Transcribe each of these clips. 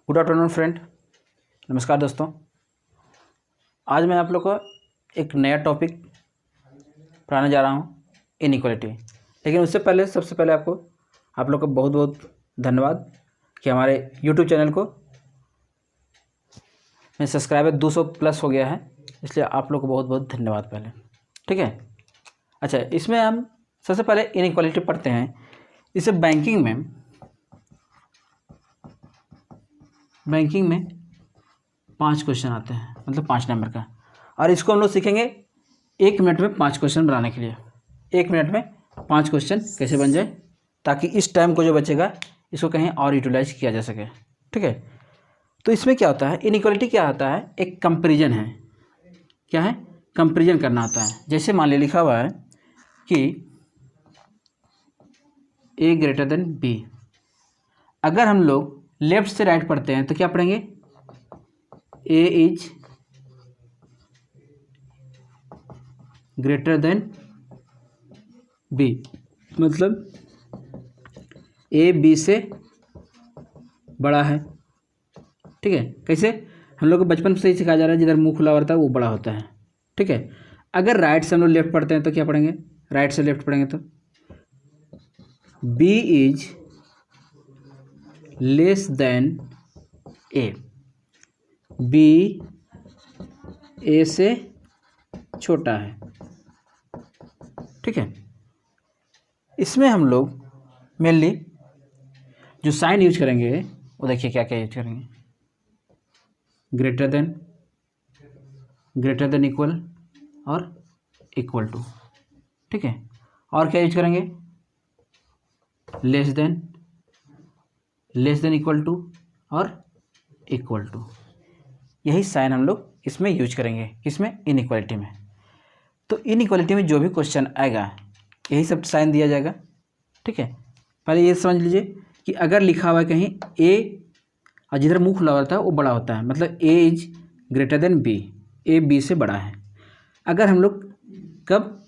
Good afternoon friend, नमस्कार दोस्तों। आज मैं आप लोग को एक नया टॉपिक पढ़ाने जा रहा हूँ, इनइक्वालिटी। लेकिन उससे पहले सबसे पहले आप लोग को बहुत बहुत धन्यवाद कि हमारे यूट्यूब चैनल को मेरे सब्सक्राइबर 200 प्लस हो गया है, इसलिए आप लोग को बहुत बहुत धन्यवाद पहले। ठीक है, अच्छा, इसमें हम सबसे पहले इनइक्वालिटी पढ़ते हैं। इसे बैंकिंग में 5 क्वेश्चन आते हैं, मतलब 5 नंबर का, और इसको हम लोग सीखेंगे 1 मिनट में 5 क्वेश्चन बनाने के लिए। 1 मिनट में 5 क्वेश्चन कैसे बन जाए, ताकि इस टाइम को जो बचेगा इसको कहीं और यूटिलाइज किया जा सके। ठीक है, तो इसमें क्या होता है, इनइक्वालिटी क्या होता है, एक कंपैरिजन है। क्या है, कंपैरिजन करना होता है। जैसे मान लिया लिखा हुआ है कि a ग्रेटर देन b। अगर हम लोग लेफ्ट से राइट पढ़ते हैं तो क्या पढ़ेंगे, a is greater than b, मतलब a b से बड़ा है। ठीक है, कैसे, हम लोग को बचपन से ही सिखाया जा रहा है जिधर मुंह खुला होता है वो बड़ा होता है। ठीक है, अगर राइट से हम लोग लेफ्ट पढ़ते हैं तो क्या पढ़ेंगे, राइट से लेफ्ट पढ़ेंगे तो b is less then a, b a से छोटा है। ठीक है, इसमें हम लोग मेनली जो साइन यूज करेंगे वो देखिए क्या क्या यूज करेंगे, ग्रेटर देन इक्वल और इक्वल टू। ठीक है, और क्या यूज करेंगे, लेस देन इक्वल टू और इक्वल टू। यही साइन हम लोग इसमें यूज करेंगे, किसमें, इनइक्वालिटी में। तो इनइक्वालिटी में जो भी क्वेश्चन आएगा यही सब साइन दिया जाएगा। ठीक है, पहले ये समझ लीजिए कि अगर लिखा हुआ है कहीं a और जिधर मुंह खुला होता है वो बड़ा होता है, मतलब a is greater than b, a b से बड़ा है। अगर हम लोग कब,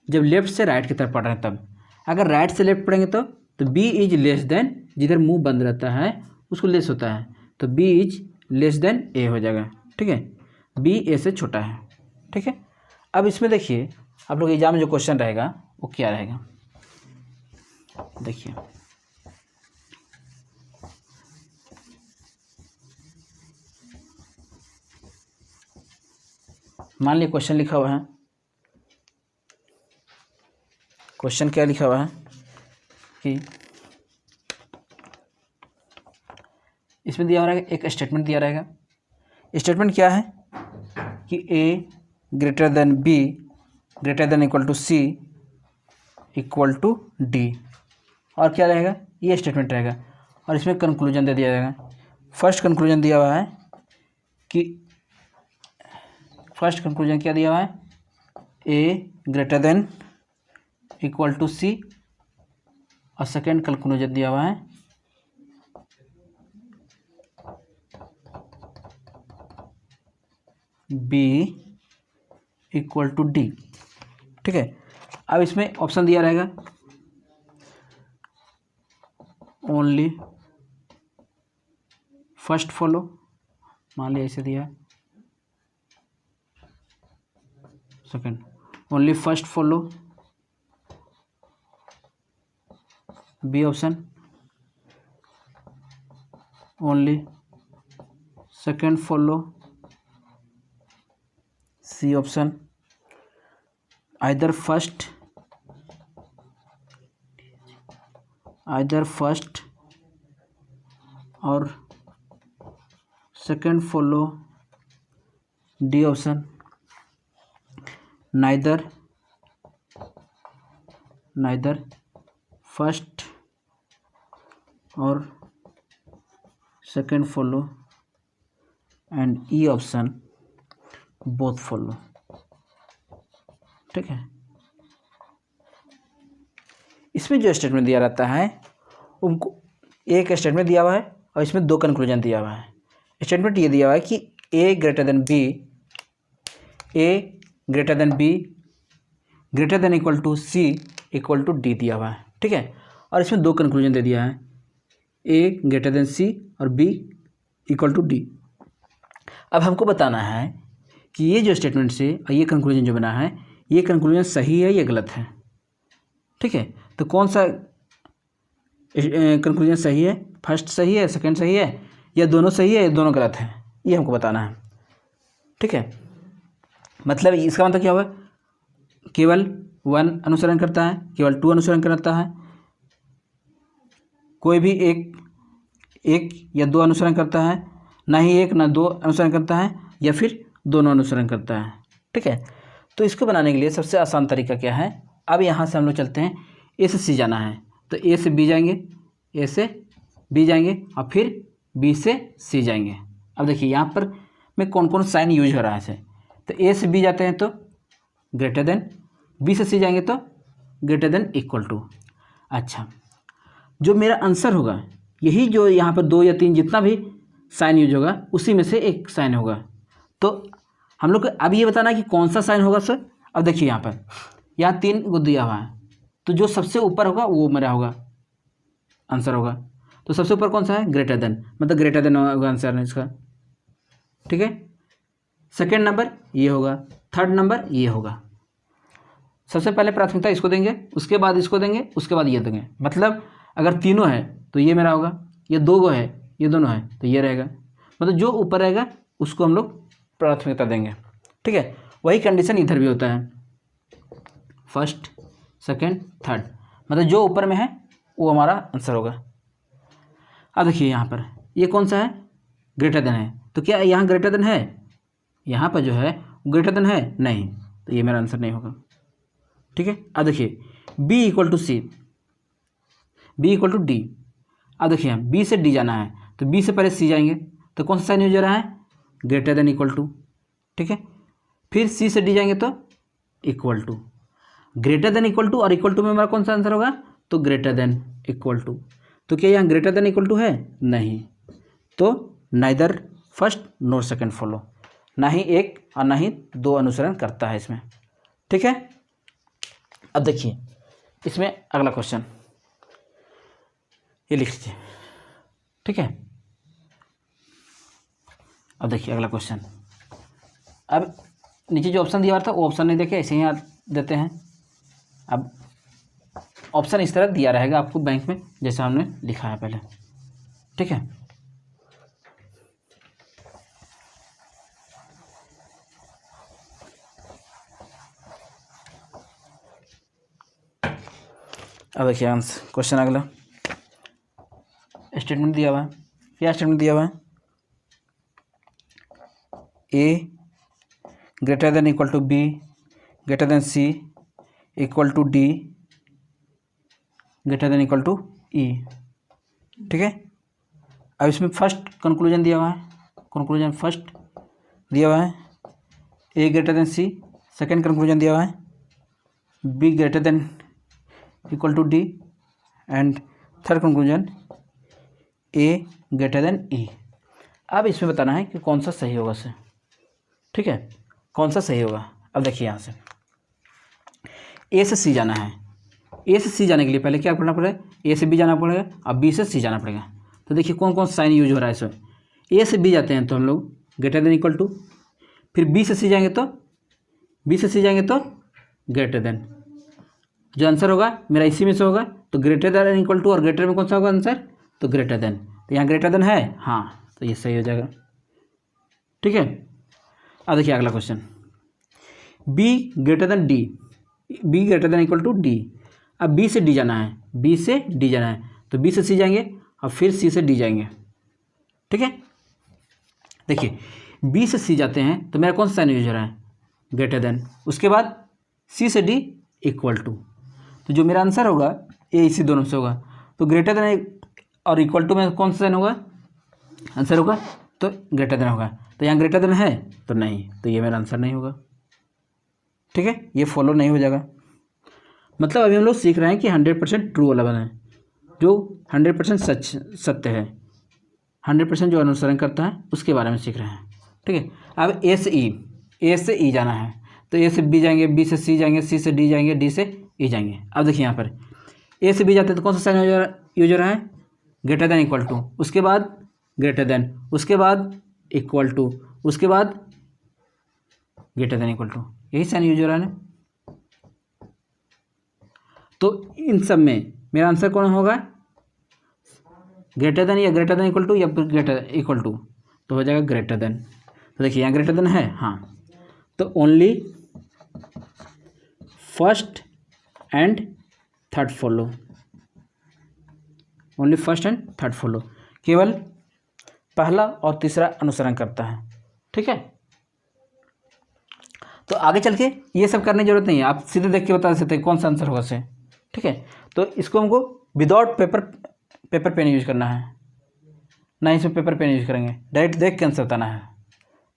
जब लेफ्ट से राइट की तरफ पढ़ रहे हैं तब, अगर राइट से लेफ्ट पढ़ेंगे तो b इज लेस देन, जिधर मुंह बंद रहता है उसको लेस होता है, तो b is less then a हो जाएगा। ठीक है, b a से छोटा है। ठीक है, अब इसमें देखिए आप लोग एग्जाम में जो क्वेश्चन रहेगा वो क्या रहेगा, देखिए मान लीजिए क्वेश्चन लिखा हुआ है, क्वेश्चन क्या लिखा हुआ है कि इसमें दिया रहेगा, एक स्टेटमेंट दिया रहेगा। स्टेटमेंट क्या है कि a greater than b greater than equal to c equal to d, और क्या रहेगा, ये स्टेटमेंट रहेगा। और इसमें कंक्लूजन दे दिया जाएगा। फर्स्ट कंक्लूजन दिया हुआ है कि, फर्स्ट कंक्लूजन क्या दिया हुआ है, a greater than equal to c, और सेकेंड कंक्लूजन दिया हुआ है b इक्वल टू d। ठीक है, अब इसमें ऑप्शन दिया रहेगा ओनली फर्स्ट फॉलो, मान लिया ऐसे दिया है, second only first follow, B option only second follow, C option either first और second follow, D option neither first और second follow, and E option both follow. ठीक है, इसमें जो स्टेटमेंट दिया रहता है उनको, एक स्टेटमेंट दिया हुआ है और इसमें 2 कंक्लूजन दिया हुआ है। स्टेटमेंट ये दिया हुआ है कि a greater than b greater than equal to c equal to d दिया हुआ है। ठीक है, और इसमें 2 कंक्लूजन दे दिया है, a ग्रेटर देन c और b इक्वल टू डी। अब हमको बताना है कि ये जो स्टेटमेंट से ये कंक्लूजन जो बना है, ये कंक्लूजन सही है या गलत है। ठीक है, तो कौन सा कंक्लूजन सही है, फर्स्ट सही है, सेकंड सही है, या दोनों सही है या दोनों गलत है, ये हमको बताना है। ठीक है, मतलब इसका मतलब क्या हुआ, केवल 1 अनुसरण करता है, केवल 2 अनुसरण करता है, कोई भी एक या 2 अनुसरण करता है, ना ही 1 ना 2 अनुसरण करता है, या फिर दोनों अनुसरण करता है। ठीक है, तो इसको बनाने के लिए सबसे आसान तरीका क्या है, अब यहाँ से हम लोग चलते हैं, ए से सी जाना है तो ए से बी जाएंगे, ए से बी जाएंगे और फिर बी से सी जाएंगे। अब देखिए यहाँ पर मैं कौन कौन साइन यूज हो रहा है ऐसे, तो ए से बी जाते हैं तो ग्रेटर देन, बी से सी जाएंगे तो ग्रेटर देन इक्वल टू। अच्छा, जो मेरा आंसर होगा यही जो यहाँ पर 2 या 3 जितना भी साइन यूज होगा उसी में से एक साइन होगा। तो हम लोग को अब ये बताना है कि कौन सा साइन होगा सर। अब देखिए यहाँ पर यहाँ 3 को दिया हुआ है, तो जो सबसे ऊपर होगा वो मेरा होगा आंसर होगा। तो सबसे ऊपर कौन सा है, ग्रेटर देन, मतलब ग्रेटर देन होगा आंसर है इसका। ठीक है, सेकेंड नंबर ये होगा, थर्ड नंबर ये होगा। सबसे पहले प्राथमिकता इसको देंगे, उसके बाद इसको देंगे, उसके बाद ये देंगे। मतलब अगर तीनों है तो ये मेरा होगा, ये 2 है, ये दोनों है तो ये रहेगा। मतलब जो ऊपर रहेगा उसको हम लोग प्राथमिकता देंगे। ठीक है, वही कंडीशन इधर भी होता है, फर्स्ट सेकंड थर्ड, मतलब जो ऊपर में है वो हमारा आंसर होगा। अब देखिए यहाँ पर ये कौन सा है, ग्रेटर देन है, तो क्या यहाँ ग्रेटर देन है, यहाँ पर जो है ग्रेटर देन है नहीं, तो ये मेरा आंसर नहीं होगा। ठीक है, अब देखिए B equal to C, B equal to D. अब देखिए बी से डी जाना है तो बी से पहले सी जाएंगे, तो कौन सा साइन यूज हो रहा है, ग्रेटर देन इक्वल टू। ठीक है, फिर सी से डी जाएंगे तो equal to, greater than equal to और इक्वल टू में हमारा कौन सा आंसर होगा, तो ग्रेटर देन इक्वल टू। तो क्या यहाँ ग्रेटर देन इक्वल टू है, नहीं, तो नाइदर फर्स्ट नोर सेकंड फॉलो, ना ही 1 और ना ही 2 अनुसरण करता है इसमें। ठीक है, अब देखिए इसमें अगला क्वेश्चन ये लिख लीजिए। ठीक है, अब देखिए अगला क्वेश्चन, अब नीचे जो ऑप्शन दिया हुआ था वो ऑप्शन नहीं देखे, ऐसे ही देते हैं। अब ऑप्शन इस तरह दिया रहेगा आपको बैंक में जैसा हमने लिखा है पहले। ठीक है, अब देखिए आंसर क्वेश्चन अगला स्टेटमेंट दिया हुआ है, क्या स्टेटमेंट दिया हुआ है, A greater than equal to B greater than C equal to D greater than equal to E. ठीक है, अब इसमें फर्स्ट कंक्लूजन दिया हुआ है, कंक्लूजन फर्स्ट दिया हुआ है, A greater than C, second conclusion दिया हुआ है B greater than equal to D and third conclusion A greater than E. अब इसमें बताना है कि कौन सा सही होगा सर। ठीक है, कौन सा सही होगा। अब देखिए यहाँ से ए से सी जाना है, ए से सी जाने के लिए पहले क्या करना पड़ेगा, ए से बी जाना पड़ेगा और बी से सी जाना पड़ेगा। तो देखिए कौन कौन साइन यूज हो रहा है इसमें, ए से बी जाते हैं तो हम लोग ग्रेटर देन इक्वल टू, फिर बी से सी जाएंगे तो ग्रेटर देन, जो आंसर होगा मेरा इसी में से होगा, तो ग्रेटर देन इक्वल टू और ग्रेटर में कौन सा होगा आंसर, तो ग्रेटर देन। तो यहाँ ग्रेटर देन है, हाँ, तो ये सही हो जाएगा। ठीक है, अब देखिए अगला question, B greater than D, B greater than equal to D. अब बी से डी जाना है, बी से डी जाना है तो बी से सी जाएंगे और फिर सी से डी जाएंगे। ठीक है, देखिए बी से सी जाते हैं तो मेरा कौन सा साइन यूज हो रहा है, ग्रेटर देन, उसके बाद सी से डी इक्वल टू। तो जो मेरा आंसर होगा ये इसी दोनों से होगा, तो ग्रेटर देन और इक्वल टू में कौन सा साइन होगा, आंसर होगा तो ग्रेटर देन होगा। तो यहाँ ग्रेटर देन है तो नहीं, तो ये मेरा आंसर नहीं होगा। ठीक है, ये फॉलो नहीं हो जाएगा। मतलब अभी हम लोग सीख रहे हैं कि 100% ट्रू वाला बनाए, जो 100% सत्य है, 100% जो अनुसरण करता है उसके बारे में सीख रहे हैं। ठीक है, अब ए से ई जाना है तो ए से बी जाएंगे, बी से सी जाएंगे, सी से डी जाएंगे, डी से ई जाएंगे। अब देखिए यहाँ पर ए से बी जाते हैं तो कौन सा साइन यूज हो रहा है, ग्रेटर देन इक्वल टू, उसके बाद ग्रेटर देन, उसके बाद इक्वल टू, उसके बाद ग्रेटर देन इक्वल टू, यही साइन यूज हो रहा है ना। तो इन सब में मेरा आंसर कौन होगा, ग्रेटर देन या ग्रेटर देन इक्वल टू या ग्रेटर इक्वल टू, तो हो जाएगा ग्रेटर देन। तो देखिए यहाँ ग्रेटर देन है, हाँ, तो only first and third follow, only first and third follow, केवल पहला और तीसरा अनुसरण करता है। ठीक है, तो आगे चल के ये सब करने की जरूरत नहीं है, आप सीधे देख के बता सकते हैं कौन सा आंसर होगा से। ठीक है, तो इसको हमको विदाउट पेपर पेन यूज करना है, ना इसमें पेपर पेन यूज करेंगे, डायरेक्ट देख के आंसर बताना है।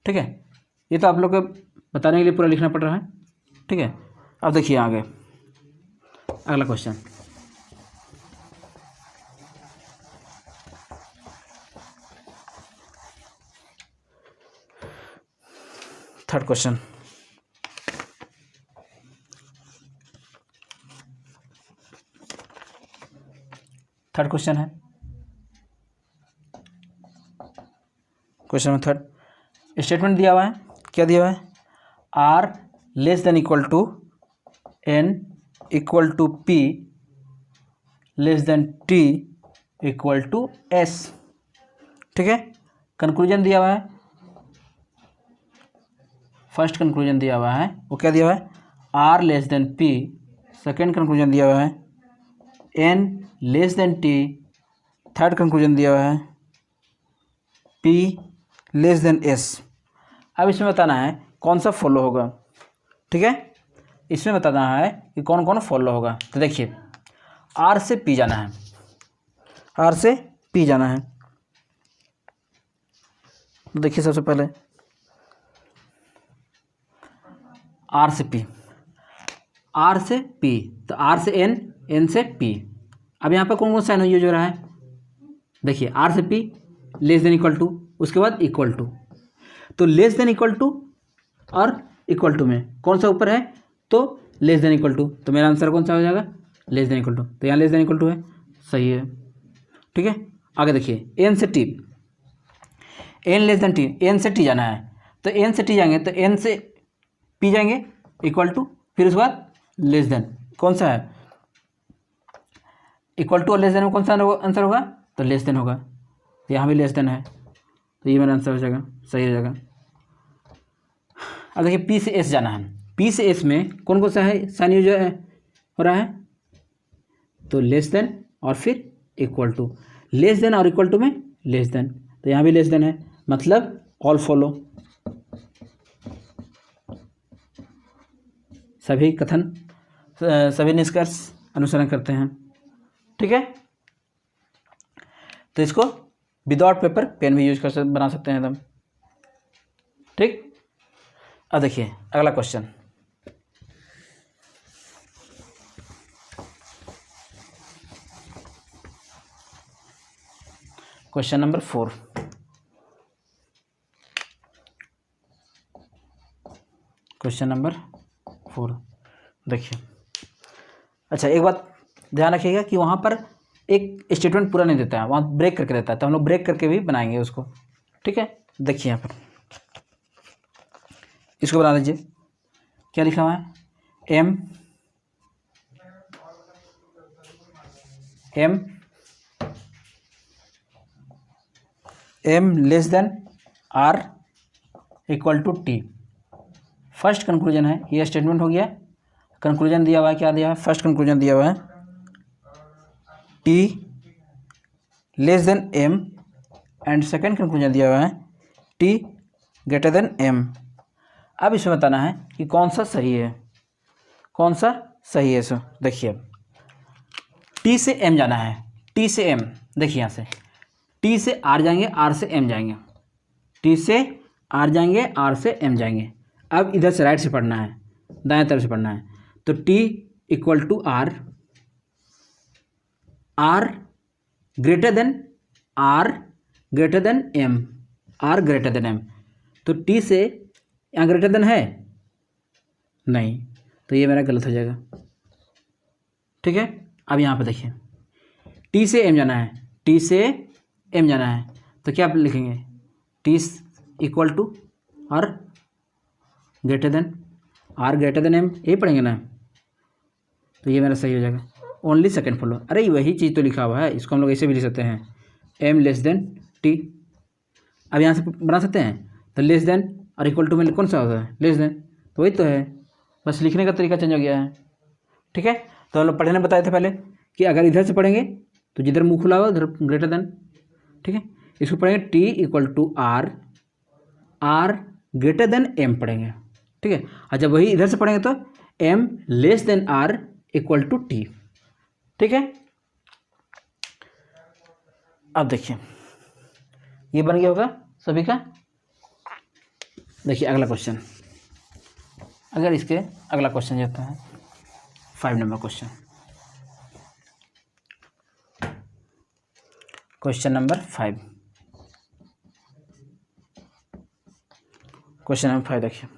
ठीक है, ये तो आप लोग को बताने के लिए पूरा लिखना पड़ रहा है। ठीक है, अब देखिए आगे अगला question, third question. Third question है, क्वेश्चन नंबर थर्ड। स्टेटमेंट दिया हुआ है, क्या दिया हुआ है, R less than equal to N equal to P less than T equal to S. ठीक है, कंक्लूजन दिया हुआ है, फर्स्ट कंक्लूजन दिया हुआ है वो क्या दिया हुआ है, R less than P, second conclusion दिया हुआ है N less than T, third conclusion दिया हुआ है पी लेस देन एस। अब इसमें बताना है कौन सा फॉलो होगा। ठीक है, इसमें बताना है कि कौन कौन फॉलो होगा। तो देखिए आर से पी जाना है, आर से पी जाना है। देखिए सबसे पहले आर से पी, आर से पी, तो आर से एन, एन से पी। अब यहाँ पर कौन कौन साइन यूज हो रहा है, देखिए आर से P less than equal to, उसके बाद इक्वल टू, तो लेस देन इक्वल टू और इक्वल टू में कौन सा ऊपर है, तो लेस देन इक्वल टू, तो मेरा आंसर कौन सा हो जाएगा, लेस देन इक्वल टू, तो यहाँ लेस देन इक्वल टू है, सही है। ठीक है, आगे देखिए एन से T, N less than T, N से टी जाना है, तो एन से टी जाएंगे तो एन से पी जाएंगे इक्वल टू, फिर उसके बाद लेस देन, कौन सा है इक्वल टू और लेस देन में कौन सा आंसर होगा, तो लेस देन होगा, तो यहाँ भी लेस देन है, तो ये मेरा आंसर हो जाएगा, सही हो जाएगा। अब देखिए पी से एस जाना है, पी से एस में कौन कौन सा है साइन यूज हो रहा है, तो लेस देन और फिर इक्वल टू, लेस देन और इक्वल टू में लेस देन, तो यहाँ भी लेस देन है, मतलब ऑल फॉलो, सभी कथन सभी निष्कर्ष अनुसरण करते हैं। ठीक है, तो इसको विदाउट पेपर पेन भी यूज कर बना सकते हैं एकदम। ठीक, अब देखिए अगला question, question number 4। Question number 4 देखिए, अच्छा एक बात ध्यान रखिएगा कि वहाँ पर एक स्टेटमेंट पूरा नहीं देता है, वहाँ ब्रेक करके देता है, तो हम लोग ब्रेक करके भी बनाएंगे उसको। ठीक है, देखिए यहाँ पर इसको बना लीजिए, क्या लिखा हुआ है, M M M less than R equal to T, first conclusion है, ये स्टेटमेंट हो गया। कंक्लूजन दिया हुआ है, क्या दिया हुआ है, फर्स्ट कंक्लूजन दिया हुआ है T less than M, and second conclusion दिया हुआ है टी ग्रेटर देन एम। अब इसमें बताना है कि कौन सा सही है, कौन सा सही है। सो देखिए टी से एम जाना है, टी से एम, देखिए यहाँ से टी से आर जाएंगे, आर से एम जाएंगे, टी से आर जाएंगे, आर से एम जाएंगे। अब इधर से राइट से पढ़ना है, दाएं तरफ से पढ़ना है, तो T equal to R, R greater than M, R greater than M, तो टी से यहाँ ग्रेटर देन है नहीं, तो ये मेरा गलत हो जाएगा। ठीक है, अब यहाँ पे देखिए टी से एम जाना है, टी से एम जाना है, तो क्या आप लिखेंगे, टी इक्वल टू और greater than R greater than M, यही पढ़ेंगे ना। तो ये मेरा सही हो जाएगा। ओनली सेकेंड फ्लोर, अरे वही चीज़ तो लिखा हुआ है, इसको हम लोग ऐसे भी लिख सकते हैं, एम लेस देन टी। अब यहाँ से बना सकते हैं, तो लेस देन और इक्वल टू में कौन सा होता है, लेस देन, तो वही तो है, बस लिखने का तरीका चेंज हो गया है। ठीक है, तो हम लोग पढ़ने बताए थे पहले कि अगर इधर से पढ़ेंगे तो जिधर मुँह खुला हो उधर ग्रेटर देन। ठीक है, इसको पढ़ेंगे T equal to R, R greater than M पढ़ेंगे। ठीक है, और जब वही इधर से पढ़ेंगे तो M less than R equal to T. ठीक है, अब देखिए ये बन गया होगा सभी का। देखिए अगला क्वेश्चन, अगर इसके अगला क्वेश्चन ये होता है 5 number question, question number 5, question number 5 देखिए,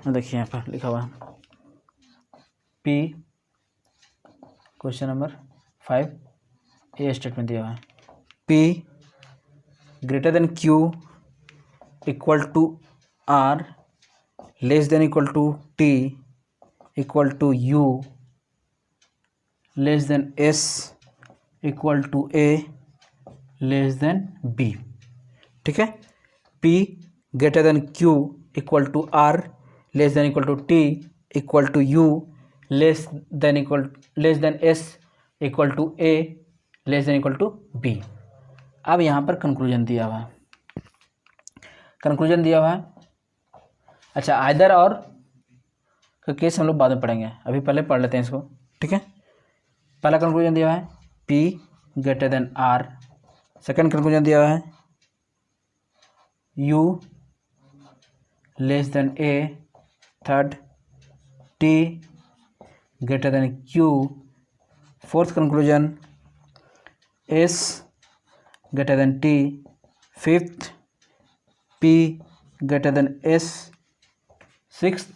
देखिए यहाँ पर लिखा हुआ है P, question number 5 a statement दिया हुआ है, P greater than Q equal to R less than equal to T equal to U less than S equal to A less than B. ठीक है, P greater than Q equal to R less than equal to T equal to U less than S equal to A less than equal to B. अब यहाँ पर conclusion दिया हुआ है, conclusion दिया हुआ है। अच्छा, आइदर और का केस हम लोग बाद में पढ़ेंगे, अभी पहले पढ़ लेते हैं इसको। ठीक है, पहला कंक्लूजन दिया हुआ है P greater than R, second conclusion दिया हुआ है U less than A, third T greater than Q, fourth conclusion S greater than T, fifth P greater than S, six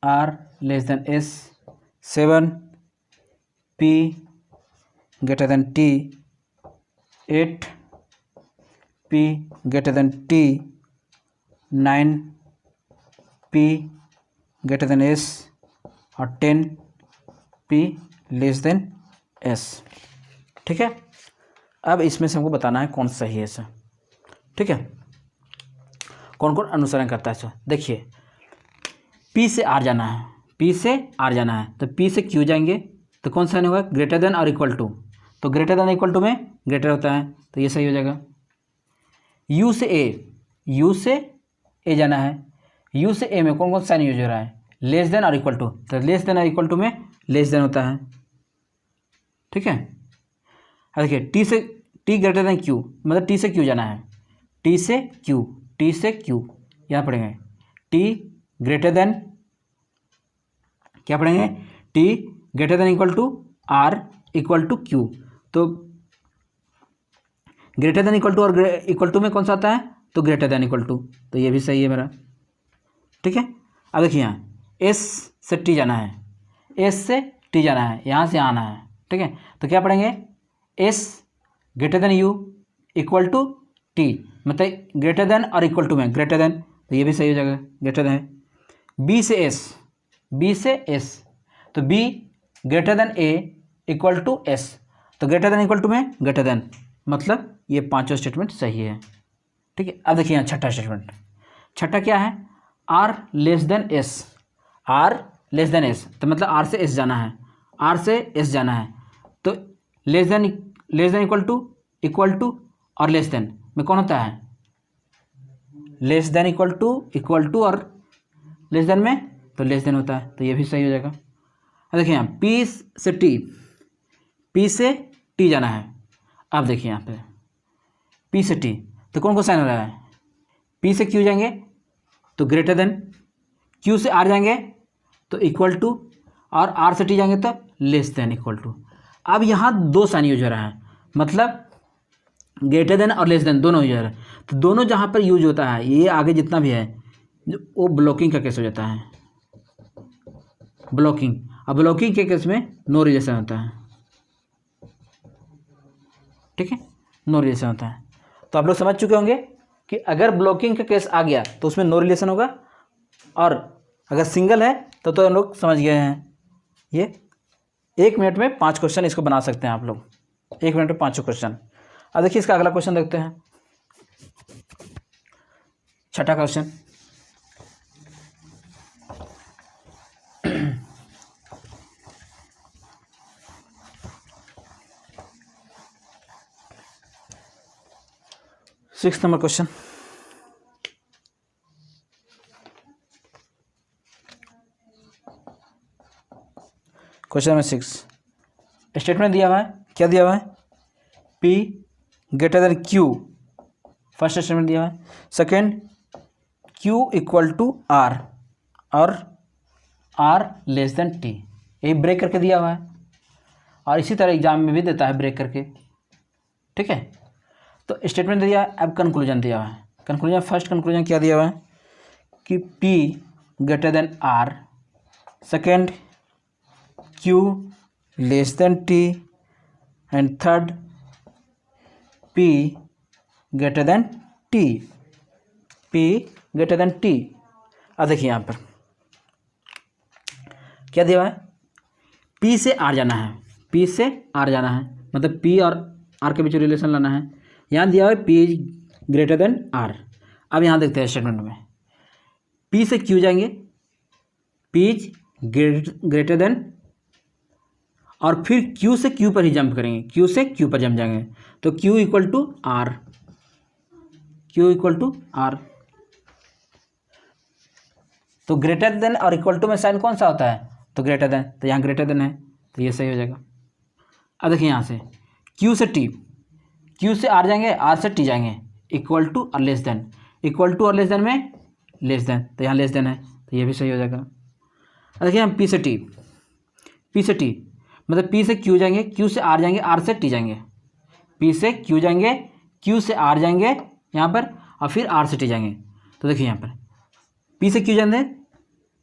R less than S, 7 P greater than T, 8 P greater than T, 9 P greater than S और 10 P less than S. ठीक है, अब इसमें से हमको बताना है कौन सही है ऐसा। ठीक है, कौन कौन अनुसरण करता है ऐसा। देखिए पी से आर जाना है, पी से आर जाना है, तो पी से क्यू जाएंगे तो कौन सा होगा, ग्रेटर देन और इक्वल टू, तो ग्रेटर देन इक्वल टू में ग्रेटर होता है, तो ये सही हो जाएगा। यू से ए, यू से ए जाना है, यू से ए में कौन कौन साइन यूज हो रहा है, लेस देन और इक्वल टू, तो लेस देन और इक्वल टू में लेस देन होता है। ठीक है, देखिए टी से टी ग्रेटर देन क्यू, मतलब टी से क्यू जाना है, टी से क्यू, टी से क्यू यहाँ पढ़ेंगे, टी ग्रेटर देन क्या पढ़ेंगे, T greater than equal to R equal to Q, तो ग्रेटर देन इक्वल टू और इक्वल टू में कौन सा आता है, तो ग्रेटर देन इक्वल टू, तो ये भी सही है मेरा। ठीक है, अब देखिए यहाँ एस से टी जाना है, एस से टी जाना है, यहाँ से आना है। ठीक है, तो क्या पढ़ेंगे, S greater than U equal to T, मतलब ग्रेटर देन और इक्वल टू में ग्रेटर देन, तो ये भी सही हो जाएगा, ग्रेटर देन। बी से एस, बी से एस, तो B greater than A equal to S, तो ग्रेटर देन इक्वल टू में ग्रेटर देन, मतलब ये पांचों स्टेटमेंट सही है। ठीक है, अब देखिए यहाँ छठा स्टेटमेंट, छठा क्या है, R less than S, R less than S, तो मतलब आर से एस जाना है, आर से एस जाना है, तो लेस देन इक्वल टू और लेस देन में कौन होता है, लेस देन इक्वल टू और लेस देन में तो लेस देन होता है, तो ये भी सही हो जाएगा। अब देखिए यहाँ पी से टी, पी से टी जाना है, अब देखिए यहाँ पे पी से टी, तो कौन कौन साइन हो रहा है, पी से क्यू जाएंगे तो ग्रेटर देन, क्यू से आर जाएंगे तो इक्वल टू, और आर से टी जाएंगे तो लेस देन इक्वल टू। अब यहाँ दो साइन यूज हो रहा है, मतलब ग्रेटर देन और लेस देन दोनों यूज है। तो दोनों जहाँ पर यूज होता है, ये आगे जितना भी है वो ब्लॉकिंग का केस हो जाता है, ब्लॉकिंग। अब ब्लॉकिंग के केस में नो रिलेशन होता है, ठीक है, नो रिलेशन होता है। तो आप लोग समझ चुके होंगे कि अगर ब्लॉकिंग का केस आ गया तो उसमें नो रिलेशन होगा, और अगर सिंगल है तो हम लोग समझ गए हैं। ये 1 मिनट में 5 क्वेश्चन इसको बना सकते हैं आप लोग, 1 मिनट में 5 क्वेश्चन। अब देखिए इसका अगला क्वेश्चन देखते हैं, छठा question. Six number question. Question number 6, statement दिया हुआ है, क्या दिया हुआ है, P greater than Q, first statement दिया हुआ है। Second, Q equal to R और R लेस देन T, यही ब्रेक करके दिया हुआ है, और इसी तरह एग्जाम में भी देता है ब्रेक करके, ठीक है। तो स्टेटमेंट दिया है, अब कंक्लूजन दिया हुआ है। कंक्लूजन, फर्स्ट कंक्लूजन क्या दिया हुआ है कि P greater then R, second Q less than T, and third P greater than T, P greater than T। अब देखिए यहाँ पर क्या दिया हुआ है, P से R जाना है, P से R जाना है, मतलब P और R के बीच रिलेशन लाना है। यहाँ दिया हुआ है P ग्रेटर देन R। अब यहाँ देखते हैं स्टेटमेंट में, P से Q जाएंगे, P ग्रेटर देन, और फिर Q से Q पर ही जंप करेंगे, Q से Q पर जंप जाएंगे, तो Q equal to R, Q equal to R। तो ग्रेटर देन और इक्वल टू में साइन कौन सा होता है, तो ग्रेटर देन, तो यहाँ ग्रेटर देन है तो ये सही हो जाएगा। अब देखिए यहाँ से Q से T, Q से R जाएंगे, R से T जाएंगे, इक्वल टू और लेस देन, इक्वल टू और लेस देन में लेस देन, तो यहाँ लेस देन है तो ये भी सही हो जाएगा। अब देखिए हम P से T, P से T मतलब P से Q जाएंगे, Q से R जाएंगे, R से T जाएंगे, P से Q जाएंगे, Q से R जाएंगे यहाँ पर, और फिर R से T जाएंगे। तो देखिए यहाँ पर P से Q जाएंगे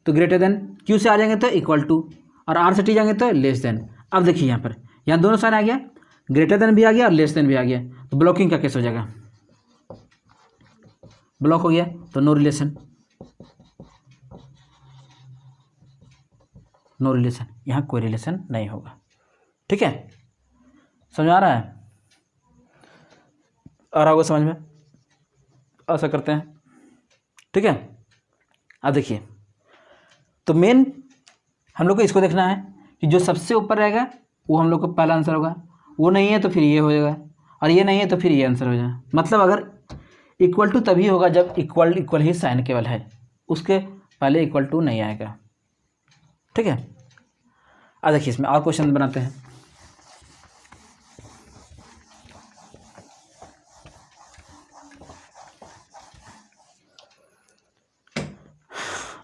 तो ग्रेटर देन, Q से R जाएंगे तो इक्वल टू, और R से T जाएंगे तो लेस देन। अब देखिए यहाँ पर, यहाँ दोनों साइन आ गया, ग्रेटर देन भी आ गया और लेस देन भी आ गया, तो ब्लॉकिंग का केस हो जाएगा, ब्लॉक हो गया तो नो रिलेशन, नो रिलेशन, यहाँ कोई रिलेशन नहीं होगा, ठीक है। समझ आ रहा है, आ रहा होगा समझ में, ऐसा करते हैं, ठीक है। अब देखिए, तो मेन हम लोग को इसको देखना है कि जो सबसे ऊपर रहेगा वो हम लोग को पहला आंसर होगा, वो नहीं है तो फिर ये हो जाएगा, और ये नहीं है तो फिर ये आंसर हो जाएगा। मतलब अगर इक्वल टू तभी होगा जब इक्वल इक्वल ही साइन केवल है, उसके पहले इक्वल टू नहीं आएगा, ठीक है। अब देखिए इसमें और क्वेश्चन बनाते हैं।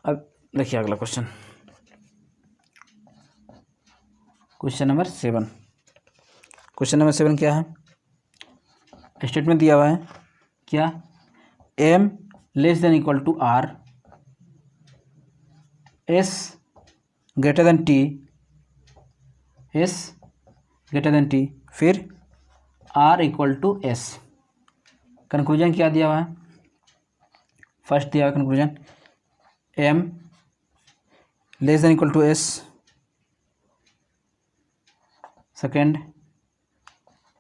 अब देखिए अगला question, question number 7। Question number 7 क्या है, स्टेटमेंट दिया हुआ है क्या, M less than equal to R, S greater than T, S greater than T, फिर R equal to S। Conclusion क्या दिया हुआ है, फर्स्ट दिया हुआ है conclusion, M less than equal to S, second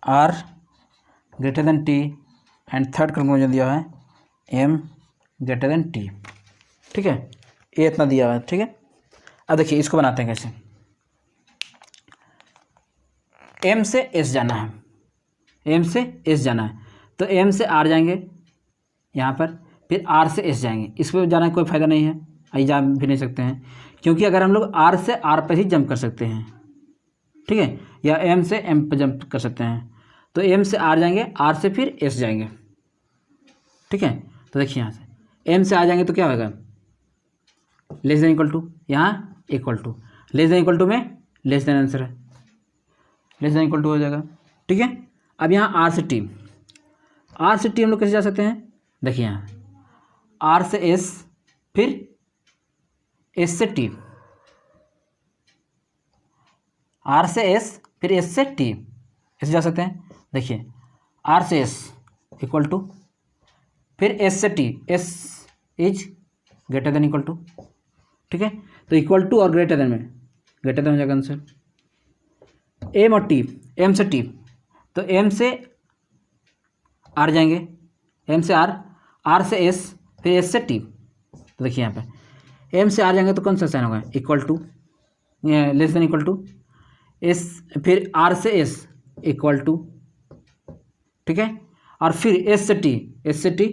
R greater than T, and third conclusion दिया हुआ है M ग्रेटर देन T, ठीक है। ये इतना दिया हुआ है, ठीक है। अब देखिए इसको बनाते हैं कैसे, M से S जाना है, M से S जाना है, तो M से R जाएंगे यहाँ पर, फिर R से S जाएंगे, इस पर जाना कोई फ़ायदा नहीं है, आई जा भी नहीं सकते हैं, क्योंकि अगर हम लोग R से R पर ही जंप कर सकते हैं, ठीक है, या M से M पर जंप कर सकते हैं। तो M से R जाएंगे, R से फिर S जाएंगे, ठीक है। तो देखिए यहाँ से M से आ जाएंगे तो क्या होगा, लेस देन इक्वल टू, यहाँ equal to, less than equal to में लेस देन आंसर है, लेस देन इक्वल टू हो जाएगा, ठीक है। अब यहाँ आर से टी हम लोग कैसे जा सकते हैं, देखिए यहाँ आर से एस, फिर एस से टी, आर से एस फिर एस से टी, ऐसे जा सकते हैं। देखिए आर से एस इक्वल टू, फिर एस से T, S is greater than equal to, ठीक है। तो इक्वल टू और ग्रेटर देन में ग्रेटर देन हो जाएगा आंसर। एम और टी, एम से टी, तो एम से आर जाएंगे, एम से आर, आर से एस, फिर एस से टी। तो देखिए यहाँ पे एम से आर जाएंगे तो कौन सा साइन होगा, equal to, less than equal to, S फिर आर से एस इक्वल टू, ठीक है, और फिर एस से टी, एस से टी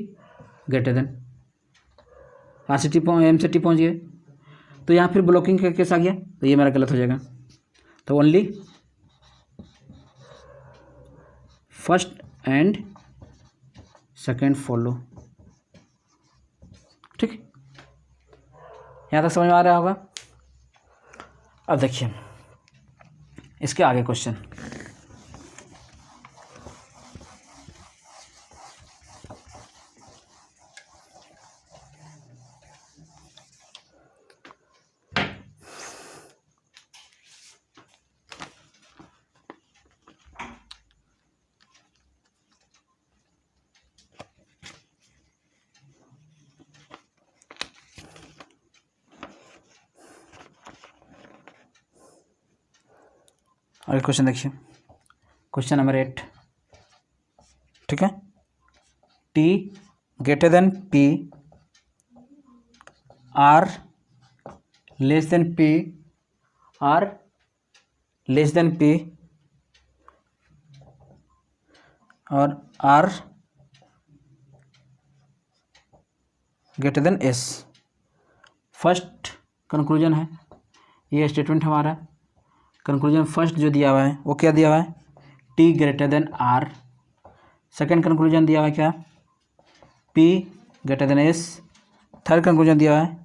ग्रेटर देन, आर से टी एम से टी पहुँच गए। तो यहाँ फिर ब्लॉकिंग का केस आ गया, तो ये मेरा गलत हो जाएगा। तो only first and second follow, ठीक, यहाँ तक समझ में आ रहा होगा। अब देखिए इसके आगे क्वेश्चन, आगे क्वेश्चन देखिए, क्वेश्चन नंबर 8, ठीक है। T greater than P, R less than P, R less than P, और R greater than S. First conclusion है, ये स्टेटमेंट हमारा कंक्लूजन फर्स्ट जो दिया हुआ है वो क्या दिया हुआ है, T greater than R. Second conclusion दिया हुआ है क्या, P greater than S. Third conclusion दिया हुआ है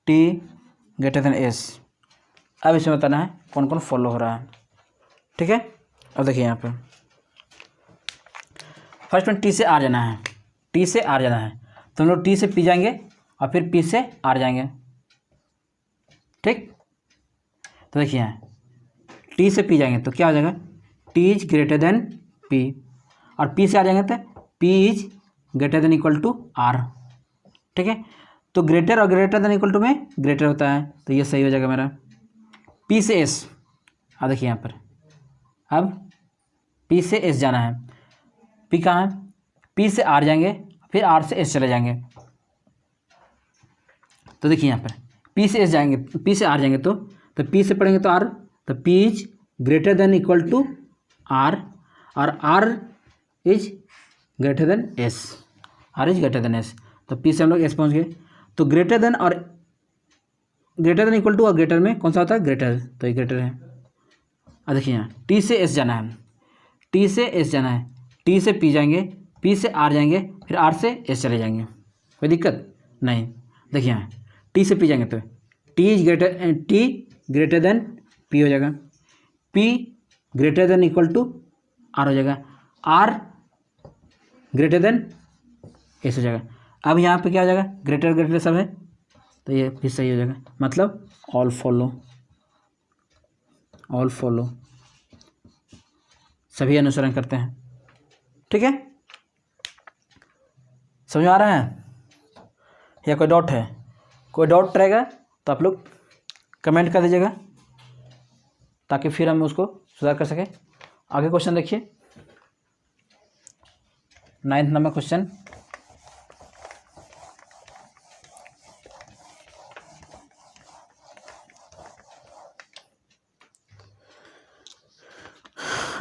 टी ग्रेटर देन एस। अब इसमें बताना है कौन कौन फॉलो हो रहा है, ठीक है। अब देखिए यहाँ पे फर्स्ट में टी से आर जाना है, टी से आर जाना है, तो हम लोग टी से पी जाएंगे और फिर पी से आर जाएंगे, ठीक। तो देखिए यहाँ टी से पी जाएंगे तो क्या हो जाएगा, T is greater than P, और पी से आ जाएंगे तो P is greater than equal to R, ठीक है। तो ग्रेटर और ग्रेटर देन इक्वल टू में ग्रेटर होता है, तो ये सही हो जाएगा मेरा। पी से एस, अब देखिए यहाँ पर अब पी से एस जाना है, पी कहाँ है, पी से आर जाएंगे फिर आर से एस चले जाएंगे। तो देखिए यहाँ पर पी से एस जाएंगे, पी से आर जाएंगे तो पी से पढ़ेंगे तो आर, तो P is greater than equal to R, और R is greater than S, R is greater than S. तो पी से हम लोग एस पहुँच गए। तो ग्रेटर देन और ग्रेटर देन इक्वल टू और ग्रेटर में कौन सा होता है, ग्रेटर, तो ये ग्रेटर है। अब देखिए यहाँ टी से एस जाना है, टी से एस जाना है, टी से पी जाएंगे, पी से आर जाएंगे, फिर आर से एस चले जाएंगे, कोई दिक्कत नहीं। देखिए यहाँ टी से पी जाएंगे तो T is greater, T greater than P हो जाएगा, P greater than equal to R हो जाएगा, आर ग्रेटर देन एस हो जाएगा। अब यहाँ पे क्या हो जाएगा, ग्रेटर ग्रेटर सब है, तो ये फिर सही हो जाएगा, मतलब ऑल फॉलो, ऑल फॉलो, सभी अनुसरण करते हैं, ठीक है। समझ में आ रहा है या कोई डाउट है, कोई डाउट रहेगा तो आप लोग कमेंट कर दीजिएगा ताकि फिर हम उसको सुधार कर सकें। आगे क्वेश्चन देखिए, 9th नंबर क्वेश्चन,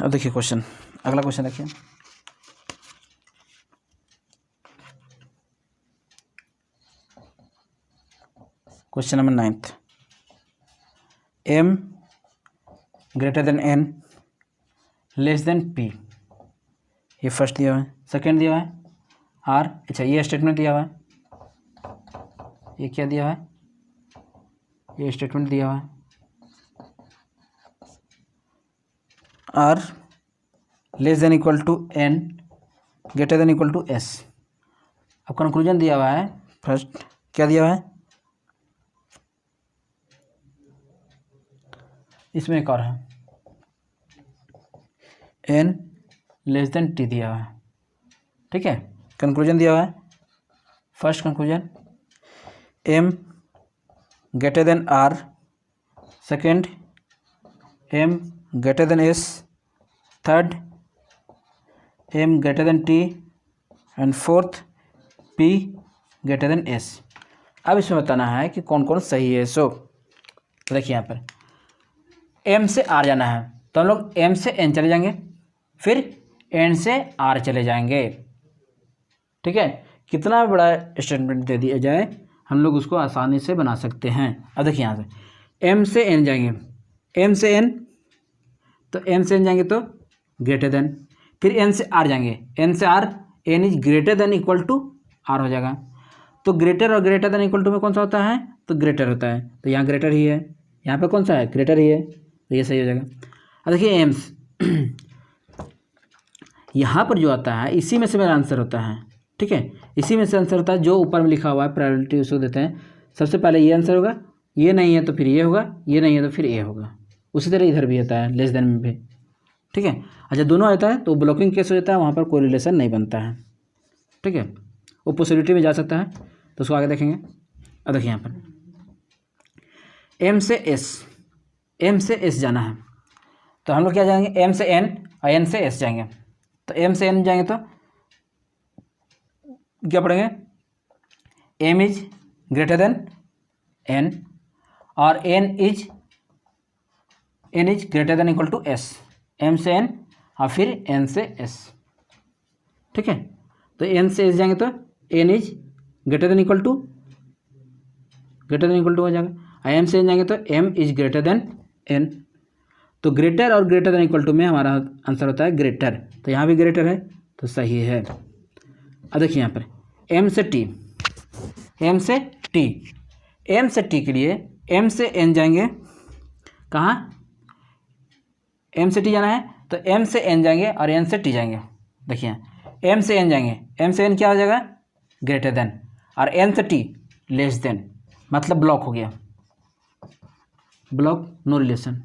अब देखिए क्वेश्चन, अगला क्वेश्चन देखिए, question number 9th, M greater than N less than P, ये फर्स्ट दिया हुआ है। सेकेंड दिया हुआ है आर, अच्छा ये स्टेटमेंट दिया हुआ है, ये क्या दिया हुआ है, ये स्टेटमेंट दिया हुआ है, R less than equal to N greater than equal to S. अब कंक्लूजन दिया हुआ है फर्स्ट, क्या दिया हुआ है इसमें, एक और है एन लेस देन टी दिया हुआ है, ठीक है। कंक्लूजन दिया हुआ है first conclusion M greater than R, second M greater than S, third M greater than T and fourth P greater than S. अब इसमें बताना है कि कौन कौन सही है। सो देखिए यहाँ पर एम से आर जाना है तो हम लोग एम से एन चले जाएंगे, फिर एन से आर चले जाएंगे, ठीक है। कितना बड़ा स्टेटमेंट दे दिया जाए हम लोग उसको आसानी से बना सकते हैं। अब देखिए यहाँ से एम से एन जाएंगे, एम से एन, तो एम से एन जाएंगे तो ग्रेटर देन, फिर एन से आर जाएंगे, एन से R, N is greater than equal to R हो जाएगा। तो ग्रेटर और ग्रेटर देन इक्वल टू में कौन सा होता है, तो ग्रेटर होता है, तो यहाँ ग्रेटर ही है, यहाँ पे कौन सा है, ग्रेटर ही है, तो ये सही हो जाएगा। अब देखिए एम्स यहाँ पर जो आता है इसी में से मेरा आंसर होता है, ठीक है। इसी में से आंसर होता है, जो ऊपर में लिखा हुआ है प्रायोरिटी उसको देते हैं। सबसे पहले ये आंसर होगा, ये नहीं है तो फिर ये होगा, ये नहीं है तो फिर ये होगा। उसी तरह इधर भी होता है लेस देन में भी, ठीक है। अच्छा दोनों आता है तो ब्लॉकिंग केस हो जाता है, वहाँ पर कोई रिलेशन नहीं बनता है, ठीक है। वो पॉसिबिलिटी में जा सकता है तो उसको आगे देखेंगे। अब देखिए यहाँ पर एम से एस, एम से एस जाना है तो हम लोग क्या जाएंगे, एम से एन और एन से एस जाएंगे। तो एम से एन जाएंगे तो क्या पढ़ेंगे, M is greater than N और N is greater than equal to S, M से एन और फिर एन से एस, ठीक है। तो एन से एस जाएंगे तो N is greater than equal to हो जाएगा, और एम से एन जाएंगे तो M is greater than N. तो ग्रेटर और ग्रेटर देन इक्वल टू में हमारा आंसर होता है ग्रेटर, तो यहाँ भी ग्रेटर है तो सही है। अब देखिए यहाँ पर एम से टी, एम से टी, एम से टी के लिए एम से एन जाएंगे, कहाँ, एम से टी जाना है तो एम से एन जाएंगे और एन से टी जाएंगे। देखिए एम से एन जाएंगे, एम से एन क्या हो जाएगा, ग्रेटर देन, और एन से टी लेस देन, मतलब ब्लॉक हो गया, block, no relation,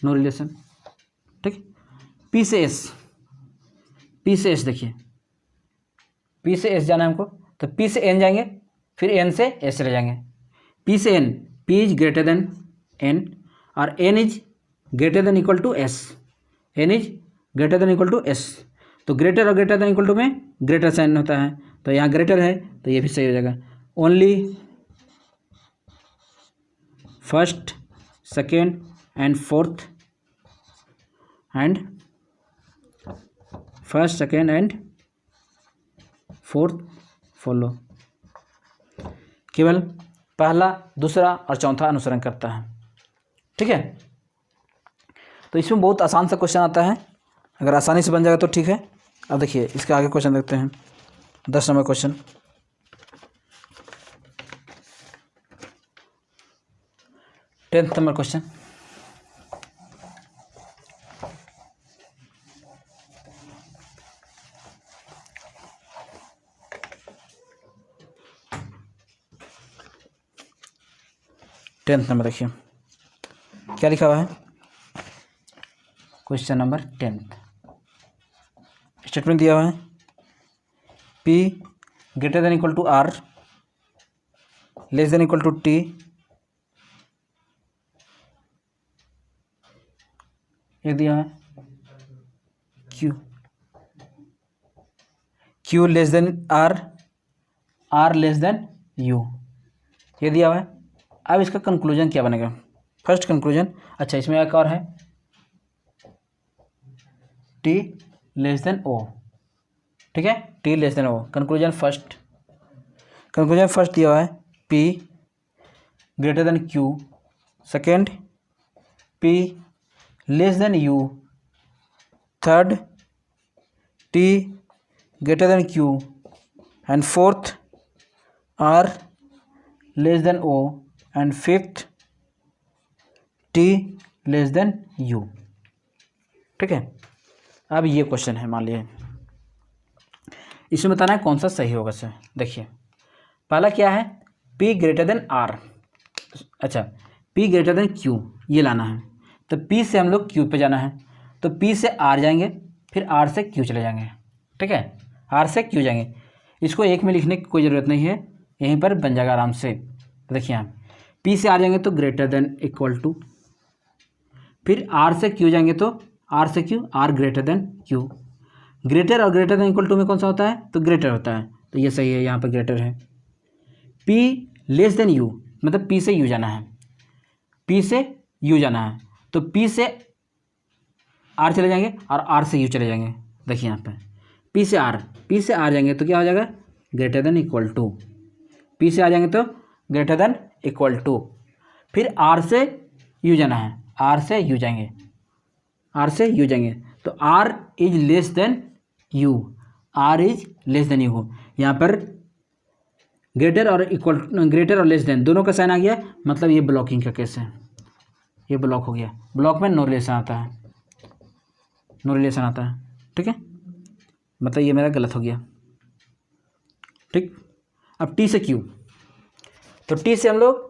no relation, ठीक। पी से एस, पी से एस देखिए, पी से एस जाना है हमको तो पी से एन जाएंगे, फिर एन से एस चले जाएंगे। पी से N, P is greater than N और N is greater than equal to S, N is greater than equal to S. तो ग्रेटर और ग्रेटर देन इक्वल टू में ग्रेटर साइन होता है, तो यहाँ ग्रेटर है तो ये भी सही हो जाएगा। Only first, second and fourth and first, second and fourth follow, केवल पहला, दूसरा और चौथा अनुसरण करता है, ठीक है। तो इसमें बहुत आसान सा क्वेश्चन आता है, अगर आसानी से बन जाएगा तो ठीक है। अब देखिए इसके आगे क्वेश्चन देखते हैं, 10 number question. 10th number question, tenth number देखिए क्या लिखा हुआ है, क्वेश्चन नंबर 10th। स्टेटमेंट दिया हुआ है P greater than equal to R less than equal to T, ये दिया है Q less than R less than U, ये दिया हुआ है। अब इसका कंक्लूजन क्या बनेगा, फर्स्ट कंक्लूजन, अच्छा इसमें एक और है T लेस देन O, ठीक है, T less then O। Conclusion first दिया हुआ है P greater than Q, second P less than U, third T greater than Q and fourth R less then O and fifth T less than U। ठीक है। अब ये question है, मान लीजिए इसमें बताना है कौन सा सही होगा सर। देखिए पहला क्या है, P ग्रेटर देन R, अच्छा P ग्रेटर देन Q ये लाना है। तो P से हम लोग Q पे जाना है, तो P से R जाएंगे, फिर R से Q चले जाएंगे, ठीक है, R से Q जाएंगे। इसको एक में लिखने की कोई ज़रूरत नहीं है, यहीं पर बन जाएगा आराम से। तो देखिए यहाँ P से R जाएंगे तो ग्रेटर देन इक्वल टू, फिर R से Q जाएंगे तो R से Q, R greater than Q। Greater और ग्रेटर देन इक्वल टू में कौन सा होता है, तो ग्रेटर होता है, तो ये सही है, यहाँ पर ग्रेटर है। P लेस देन U, मतलब P से U जाना है, P से U जाना है, तो P से R चले जाएंगे और R से U चले जाएंगे। देखिए यहाँ पर P से R जाएंगे तो क्या हो जाएगा, greater than equal to, P से आ जाएंगे तो ग्रेटर देन इक्वल टू, फिर R से U जाना है, R से U जाएंगे, R से U जाएंगे, तो R is less than U, R is less than U। यहाँ पर ग्रेटर और इक्वल, ग्रेटर और लेस देन दोनों का साइन आ गया, मतलब ये ब्लॉकिंग का केस है, ये ब्लॉक हो गया। ब्लॉक में नो रिलेशन आता है, नो रिलेशन आता है, ठीक है, मतलब ये मेरा गलत हो गया, ठीक। अब T से Q, तो T से हम लोग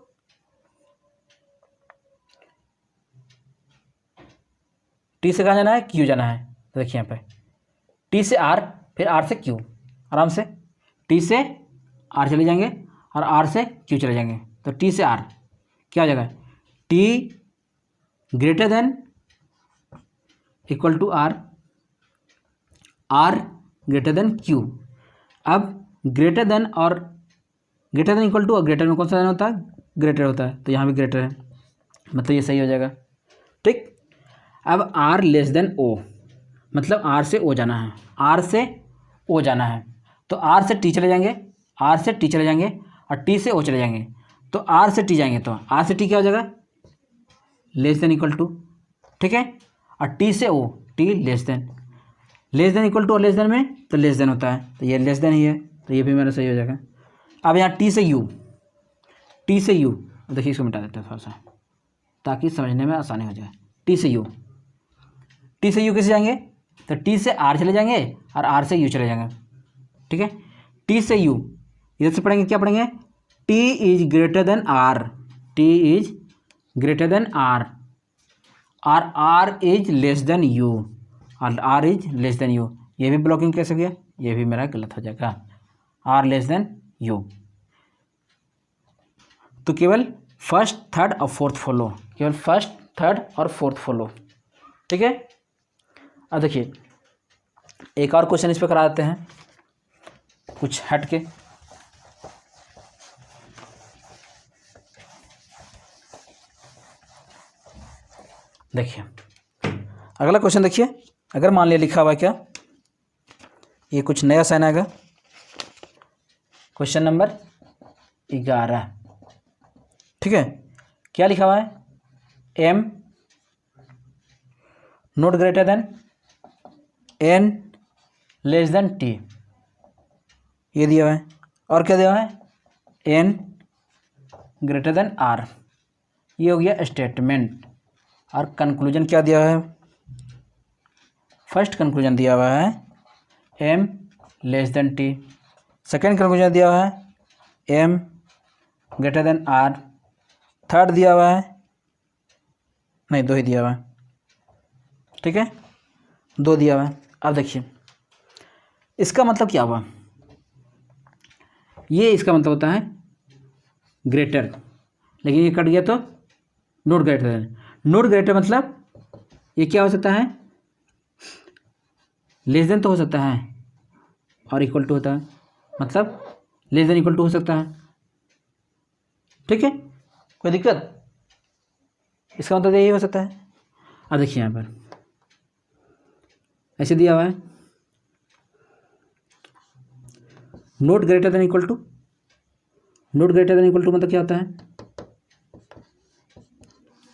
T से कहाँ जाना है, Q जाना है। तो देखिए यहाँ पे T से R, फिर R से Q, आराम से T से R चले जाएंगे और R से Q चले जाएंगे, तो T से R क्या हो जाएगा, T greater than equal to R, R greater than Q। अब ग्रेटर देन और ग्रेटर देन इक्वल टू, और ग्रेटर में कौन सा होता है, ग्रेटर होता है, तो यहाँ भी ग्रेटर है, मतलब ये सही हो जाएगा, ठीक। अब R लेस देन O, मतलब R से O जाना है, R से O जाना है, तो R से T चले जाएंगे, R से T चले जाएंगे और T से O चले जाएंगे, तो R से T जाएंगे तो R से T क्या हो जाएगा, लेस देन इक्वल टू, ठीक है, और T से O, T less than equal to, और लेस देन में तो लेस देन होता है, तो ये लेस देन ही है, तो ये भी मेरा सही हो जाएगा। अब यहाँ T से U, T से U, देखिए इसको मिटा देते हैं थोड़ा सा ताकि समझने में आसानी हो जाए। T से U, T से U कैसे जाएंगे, तो T से R चले जाएंगे और R से U चले जाएंगे, ठीक है। T से U इधर से पढ़ेंगे, क्या पढ़ेंगे, T is greater then R, T is greater then R, और R is less than U, और R is less than U। ये भी ब्लॉकिंग कैसे हो गया, ये भी मेरा गलत हो जाएगा, R लेस देन U। तो केवल फर्स्ट, थर्ड और फोर्थ फॉलो, केवल फर्स्ट, थर्ड और फोर्थ फॉलो, ठीक है। अब देखिए एक और क्वेश्चन इस पर करा देते हैं, कुछ हट के। देखिए अगला क्वेश्चन देखिए, अगर मान लिया लिखा हुआ है क्या, ये कुछ नया साइन आएगा, क्वेश्चन नंबर 11, ठीक है। क्या लिखा हुआ है, M not greater then N less than T, ये दिया हुआ है, और क्या दिया हुआ है, N ग्रेटर देन R, ये हो गया स्टेटमेंट। और कंक्लूजन क्या दिया हुआ है, फर्स्ट कंक्लूजन दिया हुआ है M less than T, second conclusion दिया हुआ है M greater than R, third दिया हुआ है, नहीं दो ही दिया हुआ है, ठीक है, दो दिया हुआ है। अब देखिए इसका मतलब क्या हुआ, ये इसका मतलब होता है ग्रेटर, लेकिन ये कट गया तो not greater than. Not greater मतलब ये क्या हो सकता है, लेस देन तो हो सकता है और इक्वल टू होता है, मतलब लेस देन इक्वल टू हो सकता है, ठीक है, कोई दिक्कत, इसका मतलब यही हो सकता है। अब देखिए यहाँ पर ऐसे दिया हुआ है, not greater than equal to, not greater than equal to मतलब क्या होता है,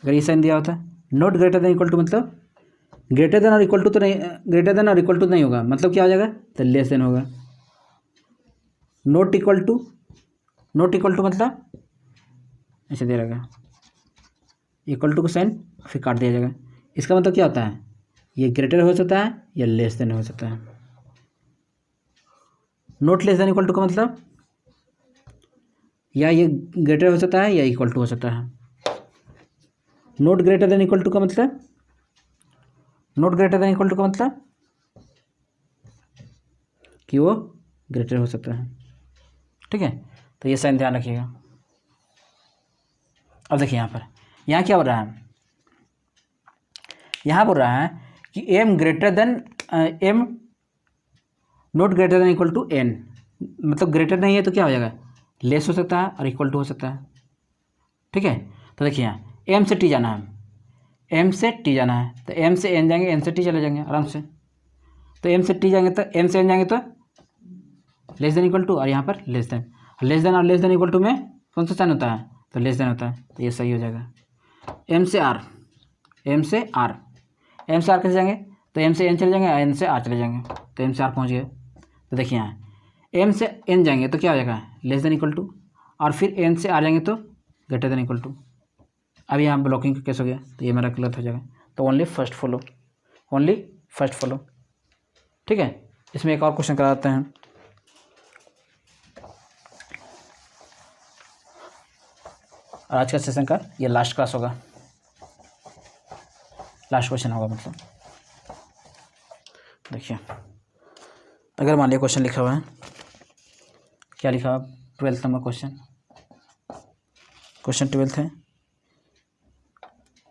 अगर ये साइन दिया होता है, not greater than equal to मतलब ग्रेटर देन और इक्वल टू तो नहीं, ग्रेटर देन और इक्वल टू नहीं होगा, मतलब क्या हो जाएगा, तो लेस देन होगा। Not equal to, not equal to मतलब ऐसे दे रहेगा, इक्वल टू को साइन फिर काट दिया जाएगा, इसका मतलब क्या होता है, ये ग्रेटर हो सकता है या लेस देन हो सकता है। Not less than equal to का मतलब या ये ग्रेटर हो सकता है या इक्वल टू हो सकता है। Not greater than equal to का मतलब, not greater than equal to का मतलब कि वो ग्रेटर हो सकता है। ठीक है, तो ये साइन ध्यान रखिएगा। अब देखिए यहाँ क्या हो रहा है, यहाँ बोल रहा है कि M greater than M not greater than equal to N, मतलब ग्रेटर नहीं है तो क्या हो जाएगा, लेस हो सकता है और इक्वल टू हो सकता है। ठीक है, तो देखिए यहाँ एम से टी जाना है, एम से टी जाना है, तो एम से एन जाएंगे, एन से टी चले जाएंगे आराम से। तो एम से टी जाएंगे तो एम से एन जाएंगे तो लेस देन इक्वल टू, और यहाँ पर लेस देन, और लेस देन इक्वल टू में कौन सा साइन होता है, तो लेस देन होता है, तो ये सही हो जाएगा। एम से आर, एम से आर, एम से आर कैसे जाएंगे, तो एम से एन चले जाएंगे, एन से आर चले जाएंगे, तो एम से आर पहुँच गए। तो देखिए यहाँ एम से एन जाएंगे तो क्या हो जाएगा, लेस देन इक्वल टू, और फिर एन से आर जाएंगे तो ग्रेटर देन इक्वल टू। अब यहाँ ब्लॉकिंग का केस हो गया, तो ये मेरा गलत हो जाएगा, तो only first follow, only first follow. ठीक है, इसमें एक और क्वेश्चन कराते हैं। और आज का सेशन का ये लास्ट क्लास होगा, लास्ट क्वेश्चन होगा मतलब। देखिए अगर मान लिया क्वेश्चन लिखा हुआ है, क्या लिखा हुआ, 12th number question, question 12th है,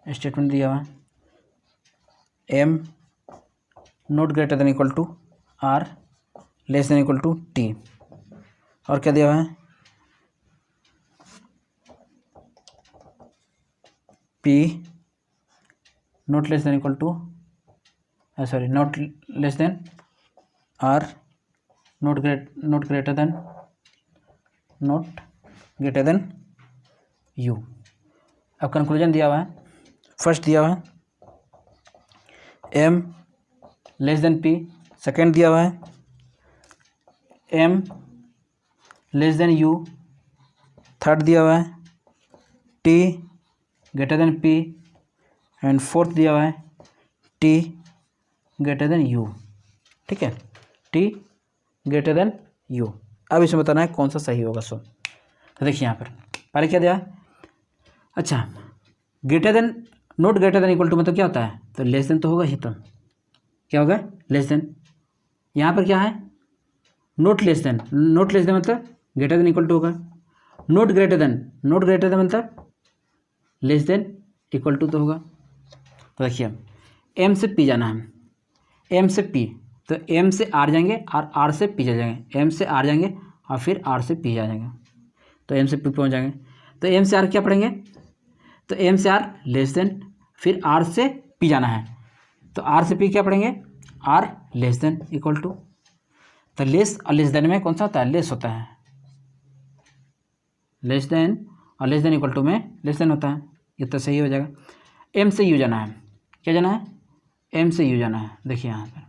स्टेटमेंट दिया हुआ है M not greater than equal to R less than equal to T, और क्या दिया हुआ है P not less than equal to sorry not less than R not greater than U. अब कंक्लूजन दिया हुआ है, फर्स्ट दिया हुआ है M less than P, second दिया हुआ है M less than U, third दिया हुआ है T greater than P, and fourth दिया हुआ है टी ग्रेटर देन यू। ठीक है, टी ग्रेटर देन यू। अब इसमें बताना है कौन सा सही होगा। सो तो देखिए यहाँ पर पहले क्या दिया, अच्छा greater than not greater than equal to मतलब क्या होता है, तो लेस देन तो होगा ही, तो क्या होगा लेस देन। यहाँ पर क्या है not less then, not less than मतलब ग्रेटर देन इक्वल टू होगा, नॉट ग्रेटर देन मतलब लेस देन इक्वल टू तो होगा। तो देखिए एम से पी जाना है, एम से पी, तो एम से आर जाएंगे और आर से पी जाएंगे, एम से आर जाएंगे और फिर आर से पी जाएंगे, तो एम से पी पहुँच जाएंगे। तो एम से आर क्या पढ़ेंगे, तो एम से आर लेस देन, फिर आर से पी जाना है, तो आर से पी क्या पढ़ेंगे, R less than equal to. तो लेस और लेस देन में कौन सा होता है, लेस होता है, लेस देन और लेस देन इक्वल टू में लेस देन होता है, ये तो सही हो जाएगा। एम से यू जाना है, क्या जाना है, एम से यू जाना है। देखिए यहाँ पर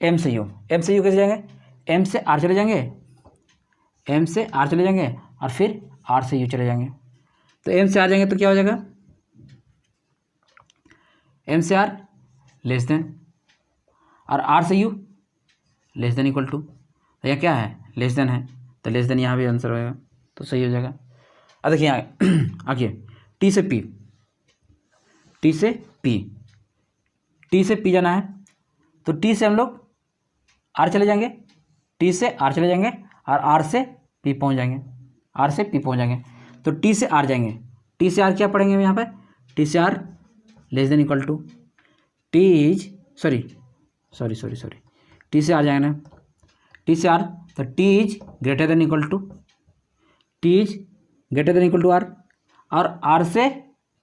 एम से यू कैसे जाएंगे, एम से आर चले जाएंगे, एम से आर चले जाएंगे और फिर आर से यू चले जाएंगे। तो एम से आर जाएंगे तो क्या हो जाएगा, एम से आर लेस देन और आर से U less than equal to, तो यह क्या है लेस देन है, तो लेस देन यहाँ भी आंसर होएगा, तो सही हो जाएगा। अब देखिए आगे टी से पी, टी से पी, टी से पी जाना है, तो टी से हम लोग आर चले जाएंगे, टी से आर चले जाएंगे और आर से पी पहुँच जाएंगे, आर से पी पहुँच जाएंगे। तो टी से आर जाएंगे, टी से आर क्या पढ़ेंगे यहाँ पर, टी से R less than equal to, T is sorry T से आर जाएंगे ना, टी से आर, तो T is greater than equal to, T is greater than equal to R, और आर से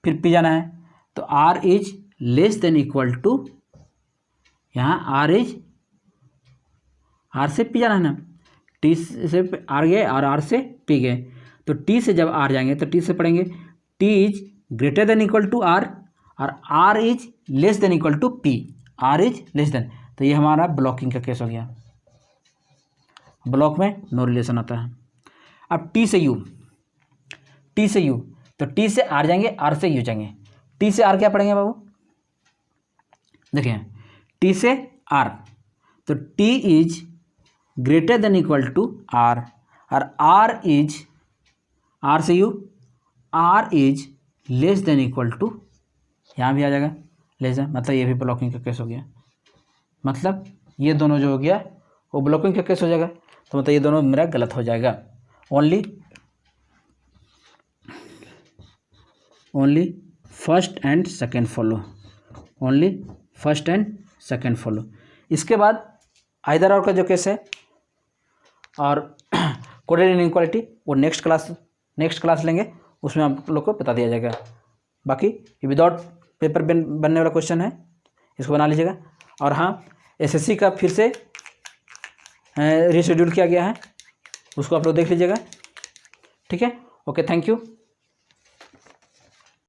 फिर पी जाना है, तो R is less than equal to, यहाँ आर से पी जाना है ना, टी से आर गए और आर से पी गए, तो टी से जब आर जाएंगे तो टी से पढ़ेंगे T is greater than equal to R और R is less than equal to P, R is less than, तो ये हमारा ब्लॉकिंग का केस हो गया, ब्लॉक में नो रिलेशन आता है। अब टी से यू, तो टी से आर जाएंगे, आर से यू जाएंगे, टी से आर क्या पढ़ेंगे बाबू, देखिए टी से आर, तो T is greater than equal to R, और आर इज, आर से U, R is less than equal to, यहाँ भी आ जाएगा लेस देन, मतलब ये भी ब्लॉकिंग का केस हो गया, मतलब ये दोनों जो हो गया वो ब्लॉकिंग का केस हो जाएगा, तो मतलब ये दोनों मेरा गलत हो जाएगा। Only first and second follow, only first and second follow. इसके बाद आइदर और का जो केस है और कोडेड इनइक्वालिटी वो नेक्स्ट क्लास लेंगे, उसमें आप लोग को बता दिया जाएगा। बाकी ये विदाउट पेपर बनने वाला क्वेश्चन है, इसको बना लीजिएगा। और हाँ, एसएससी का फिर से रीशेड्यूल किया गया है, उसको आप लोग देख लीजिएगा। ठीक है, ओके, थैंक यू।